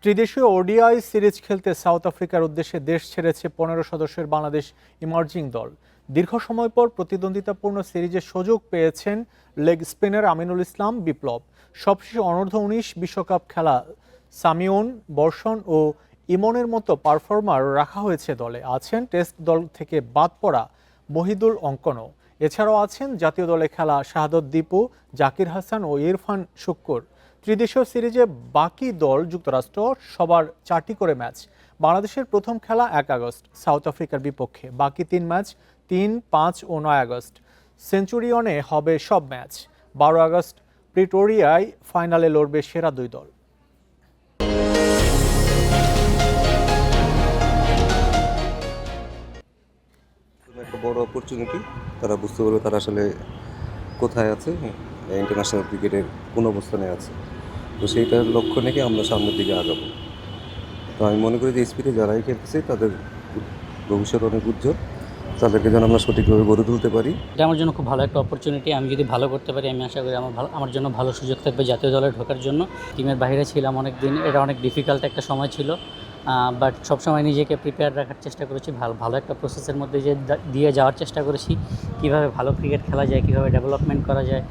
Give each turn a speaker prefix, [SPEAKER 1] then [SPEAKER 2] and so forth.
[SPEAKER 1] ত্রিদেশীয় ODI series খেলতে south আফ্রিকার উদ্দেশ্যে দেশ ছেড়েছে ১৫ সদস্যের বাংলাদেশ ইমার্জিং দল। দীর্ঘ সময় পর প্রতিদ্বন্দ্বিতাপূর্ণ সিরিজের সুযোগ পেয়েছেন লেগ স্পিনার আমিনুল ইসলাম বিপ্লব। সবশেষে অনূর্ধ্ব-১৯ বিশ্বকাপ খেলা সামিউন, বর্ষণ ও ইমনের মতো পারফর্মার রাখা হয়েছে দলে। আছেন টেস্ট দল থেকে বাদ পড়া মহিদুল অঙ্কনও। এছাড়াও আছেন জাতীয় দলে খেলা শাহাদত দীপু, জাকির হাসান ও ইরফান শুক্কুর। ত্রিদেশীয় সিরিজে বাকি দল যুক্তরাষ্ট্র, সবার 4টি করে ম্যাচ। বাংলাদেশের প্রথম খেলা 1 আগস্ট সাউথ আফ্রিকার বিপক্ষে, বাকি 3 ম্যাচ 3, 5 ও 9 আগস্ট। সেঞ্চুরিয়নে হবে সব ম্যাচ। 12 আগস্ট প্রিটোরিয়ায় ফাইনালে লড়বে সেরা 2 দল।
[SPEAKER 2] একটা বড় অপরচুনিটি, তারা বুঝতে পারবে তারা আসলে কোথায় আছে, ইন্টারন্যাশনাল ক্রিকেটের কোন অবস্থানে আছে। তো সেইটার লক্ষ্য রেখে আমরা সামনের দিকে আগাবো। তো আমি মনে করি যে স্পিডে যারাই খেলতেছে তাদের ভবিষ্যৎ অনেক উজ্জ্বল, তাদেরকে যেন আমরা সঠিকভাবে গড়ে তুলতে পারি।
[SPEAKER 3] এটা আমার জন্য খুব ভালো একটা অপরচুনিটি। আমি যদি ভালো করতে পারি, আমি আশা করি আমার জন্য ভালো সুযোগ থাকবে জাতীয় দলে ঢোকার জন্য। টিমের বাইরে ছিলাম অনেক দিন, এটা অনেক ডিফিকাল্ট একটা সময় ছিল, বাট সবসময় নিজেকে প্রিপেয়ার রাখার চেষ্টা করেছি, ভালো একটা প্রসেসের মধ্যে দিয়ে যাওয়ার চেষ্টা করেছি, কীভাবে ভালো ক্রিকেট খেলা যায়, কীভাবে ডেভেলপমেন্ট করা যায়,